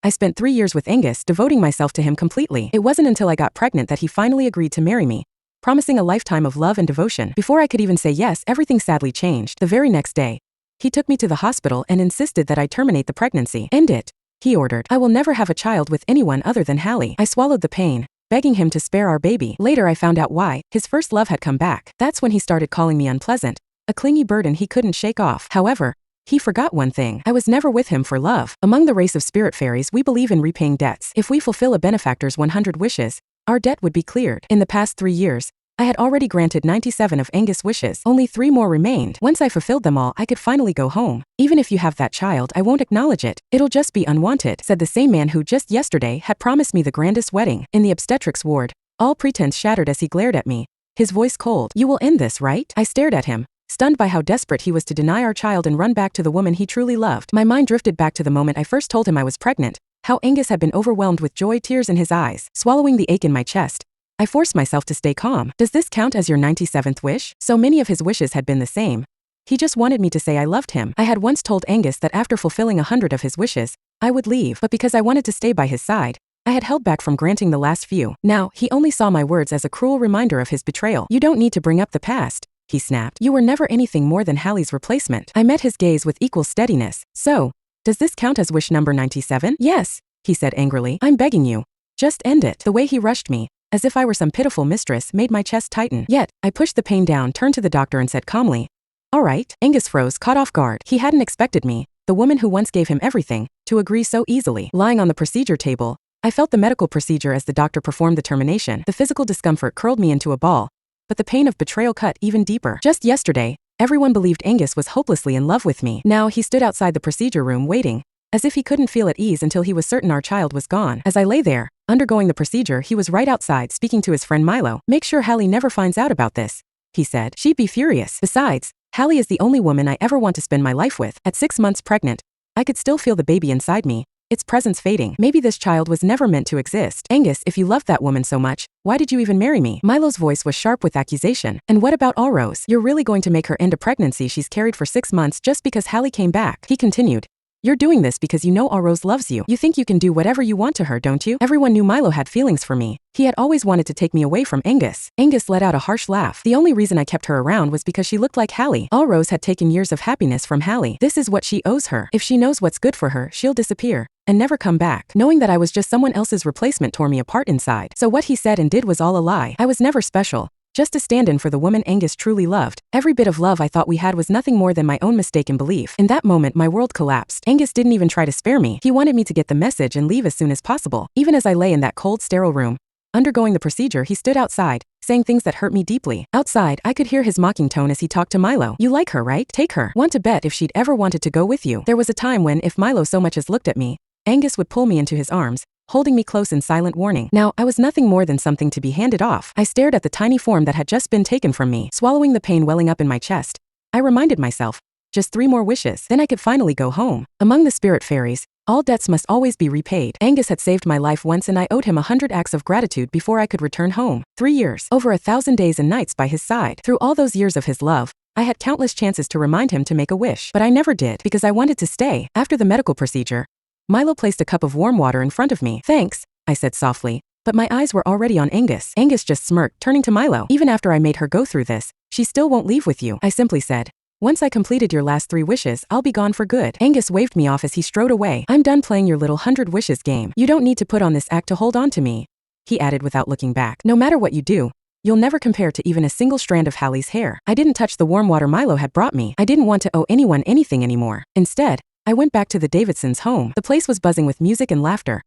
I spent 3 years with Angus, devoting myself to him completely. It wasn't until I got pregnant that he finally agreed to marry me, promising a lifetime of love and devotion. Before I could even say yes, everything sadly changed. The very next day, he took me to the hospital and insisted that I terminate the pregnancy. End it, he ordered. I will never have a child with anyone other than Hallie. I swallowed the pain, begging him to spare our baby. Later I found out why. His first love had come back. That's when he started calling me unpleasant, a clingy burden he couldn't shake off. However, he forgot one thing. I was never with him for love. Among the race of spirit fairies, we believe in repaying debts. If we fulfill a benefactor's 100 wishes, our debt would be cleared. In the past 3 years, I had already granted 97 of Angus' wishes. Only 3 more remained. Once I fulfilled them all, I could finally go home. Even if you have that child, I won't acknowledge it. It'll just be unwanted, said the same man who just yesterday had promised me the grandest wedding. In the obstetrics ward, all pretense shattered as he glared at me, his voice cold. You will end this, right? I stared at him, stunned by how desperate he was to deny our child and run back to the woman he truly loved. My mind drifted back to the moment I first told him I was pregnant, how Angus had been overwhelmed with joy, tears in his eyes. Swallowing the ache in my chest, I forced myself to stay calm. Does this count as your 97th wish? So many of his wishes had been the same. He just wanted me to say I loved him. I had once told Angus that after fulfilling 100 of his wishes, I would leave, but because I wanted to stay by his side, I had held back from granting the last few. Now, he only saw my words as a cruel reminder of his betrayal. You don't need to bring up the past, he snapped. You were never anything more than Hallie's replacement. I met his gaze with equal steadiness. So, does this count as wish number 97? Yes, he said angrily. I'm begging you. Just end it. The way he rushed me, as if I were some pitiful mistress, made my chest tighten. Yet, I pushed the pain down, turned to the doctor and said calmly, all right. Angus froze, caught off guard. He hadn't expected me, the woman who once gave him everything, to agree so easily. Lying on the procedure table, I felt the medical procedure as the doctor performed the termination. The physical discomfort curled me into a ball, but the pain of betrayal cut even deeper. Just yesterday, everyone believed Angus was hopelessly in love with me. Now he stood outside the procedure room waiting, as if he couldn't feel at ease until he was certain our child was gone. As I lay there, undergoing the procedure, he was right outside speaking to his friend Milo. Make sure Hallie never finds out about this, he said. She'd be furious. Besides, Hallie is the only woman I ever want to spend my life with. At 6 months pregnant, I could still feel the baby inside me, its presence fading. Maybe this child was never meant to exist. Angus, if you loved that woman so much, why did you even marry me? Milo's voice was sharp with accusation. And what about Allrose? You're really going to make her end a pregnancy she's carried for 6 months just because Hallie came back? He continued. You're doing this because you know Allrose loves you. You think you can do whatever you want to her, don't you? Everyone knew Milo had feelings for me. He had always wanted to take me away from Angus. Angus let out a harsh laugh. The only reason I kept her around was because she looked like Hallie. Allrose had taken years of happiness from Hallie. This is what she owes her. If she knows what's good for her, she'll disappear and never come back. Knowing that I was just someone else's replacement tore me apart inside. So what he said and did was all a lie. I was never special, just a stand-in for the woman Angus truly loved. Every bit of love I thought we had was nothing more than my own mistaken belief. In that moment, my world collapsed. Angus didn't even try to spare me. He wanted me to get the message and leave as soon as possible. Even as I lay in that cold, sterile room, undergoing the procedure, he stood outside, saying things that hurt me deeply. Outside, I could hear his mocking tone as he talked to Milo. You like her, right? Take her. Want to bet if she'd ever wanted to go with you. There was a time when, if Milo so much as looked at me, Angus would pull me into his arms, holding me close in silent warning. Now, I was nothing more than something to be handed off. I stared at the tiny form that had just been taken from me, swallowing the pain welling up in my chest. I reminded myself, just 3 more wishes, then I could finally go home. Among the spirit fairies, all debts must always be repaid. Angus had saved my life once and I owed him 100 acts of gratitude before I could return home. 3 years, over 1,000 days and nights by his side. Through all those years of his love, I had countless chances to remind him to make a wish, but I never did because I wanted to stay. After the medical procedure, Milo placed a cup of warm water in front of me. Thanks, I said softly, but my eyes were already on Angus. Angus just smirked, turning to Milo. Even after I made her go through this, she still won't leave with you. I simply said, once I completed your last 3 wishes, I'll be gone for good. Angus waved me off as he strode away. I'm done playing your little 100 wishes game. You don't need to put on this act to hold on to me, he added without looking back. No matter what you do, you'll never compare to even a single strand of Hallie's hair. I didn't touch the warm water Milo had brought me. I didn't want to owe anyone anything anymore. Instead, I went back to the Davidsons' home. The place was buzzing with music and laughter.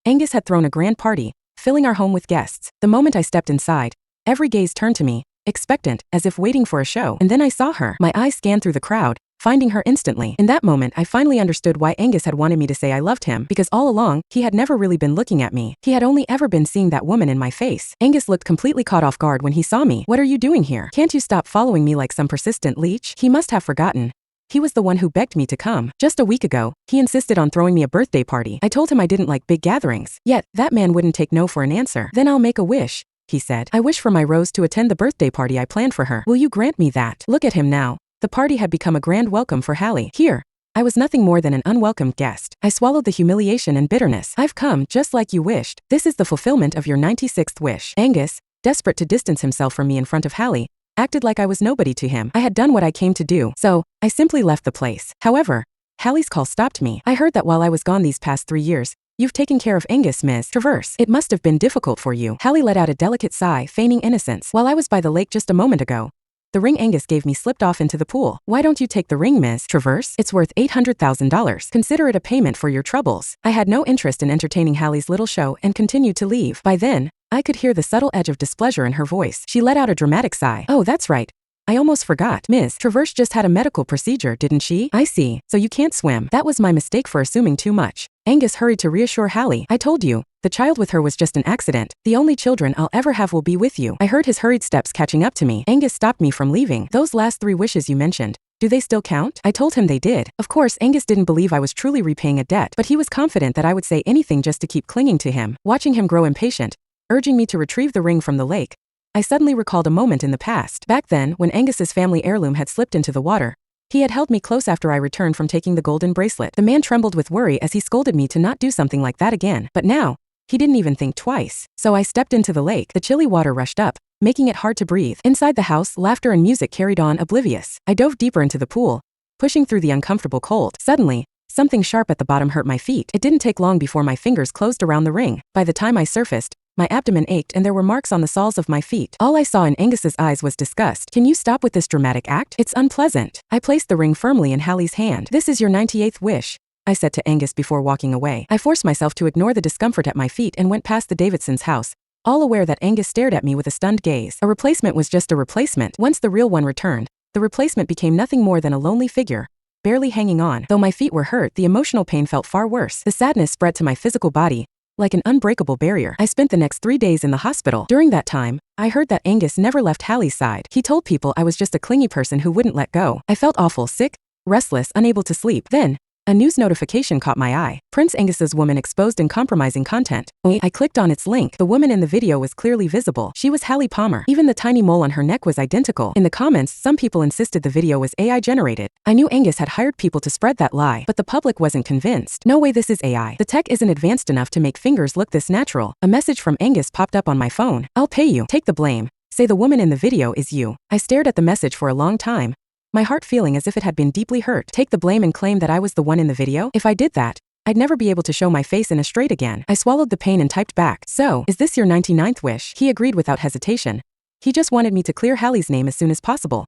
Angus had thrown a grand party, filling our home with guests. The moment I stepped inside, every gaze turned to me, expectant, as if waiting for a show. And then I saw her. My eyes scanned through the crowd, finding her instantly. In that moment, I finally understood why Angus had wanted me to say I loved him, because all along, he had never really been looking at me. He had only ever been seeing that woman in my face. Angus looked completely caught off guard when he saw me. What are you doing here? Can't you stop following me like some persistent leech? He must have forgotten. He was the one who begged me to come. Just a week ago, he insisted on throwing me a birthday party. I told him I didn't like big gatherings. Yet, that man wouldn't take no for an answer. Then I'll make a wish, he said. I wish for my Rose to attend the birthday party I planned for her. Will you grant me that? Look at him now. The party had become a grand welcome for Hallie. Here, I was nothing more than an unwelcome guest. I swallowed the humiliation and bitterness. I've come, just like you wished. This is the fulfillment of your 96th wish. Angus, desperate to distance himself from me in front of Hallie, acted like I was nobody to him. I had done what I came to do, so I simply left the place. However, Hallie's call stopped me. I heard that while I was gone these past 3 years, you've taken care of Angus, Ms. Traverse. It must have been difficult for you. Hallie let out a delicate sigh, feigning innocence. While I was by the lake just a moment ago, the ring Angus gave me slipped off into the pool. Why don't you take the ring, Ms. Traverse? It's worth $800,000. Consider it a payment for your troubles. I had no interest in entertaining Hallie's little show and continued to leave. By then, I could hear the subtle edge of displeasure in her voice. She let out a dramatic sigh. Oh, that's right. I almost forgot. Ms. Traverse just had a medical procedure, didn't she? I see. So you can't swim. That was my mistake for assuming too much. Angus hurried to reassure Hallie. I told you, the child with her was just an accident. The only children I'll ever have will be with you. I heard his hurried steps catching up to me. Angus stopped me from leaving. Those last 3 wishes you mentioned, do they still count? I told him they did. Of course, Angus didn't believe I was truly repaying a debt, but he was confident that I would say anything just to keep clinging to him. Watching him grow impatient, urging me to retrieve the ring from the lake, I suddenly recalled a moment in the past. Back then, when Angus's family heirloom had slipped into the water, he had held me close after I returned from taking the golden bracelet. The man trembled with worry as he scolded me to not do something like that again. But now, he didn't even think twice. So I stepped into the lake. The chilly water rushed up, making it hard to breathe. Inside the house, laughter and music carried on oblivious. I dove deeper into the pool, pushing through the uncomfortable cold. Suddenly, something sharp at the bottom hurt my feet. It didn't take long before my fingers closed around the ring. By the time I surfaced, my abdomen ached and there were marks on the soles of my feet. All I saw in Angus's eyes was disgust. Can you stop with this dramatic act? It's unpleasant. I placed the ring firmly in Hallie's hand. This is your 98th wish, I said to Angus before walking away. I forced myself to ignore the discomfort at my feet and went past the Davidsons' house, all aware that Angus stared at me with a stunned gaze. A replacement was just a replacement. Once the real one returned, the replacement became nothing more than a lonely figure, barely hanging on. Though my feet were hurt, the emotional pain felt far worse. The sadness spread to my physical body, like an unbreakable barrier. I spent the next 3 days in the hospital. During that time, I heard that Angus never left Hallie's side. He told people I was just a clingy person who wouldn't let go. I felt awful, sick, restless, unable to sleep. Then, a news notification caught my eye. Prince Angus's woman exposed in compromising content. I clicked on its link. The woman in the video was clearly visible. She was Hallie Palmer. Even the tiny mole on her neck was identical. In the comments, some people insisted the video was AI generated. I knew Angus had hired people to spread that lie, but the public wasn't convinced. No way, this is AI. The tech isn't advanced enough to make fingers look this natural. A message from Angus popped up on my phone. I'll pay you. Take the blame. Say the woman in the video is you. I stared at the message for a long time, my heart feeling as if it had been deeply hurt. Take the blame and claim that I was the one in the video? If I did that, I'd never be able to show my face in a straight again. I swallowed the pain and typed back. So, is this your 99th wish? He agreed without hesitation. He just wanted me to clear Hallie's name as soon as possible.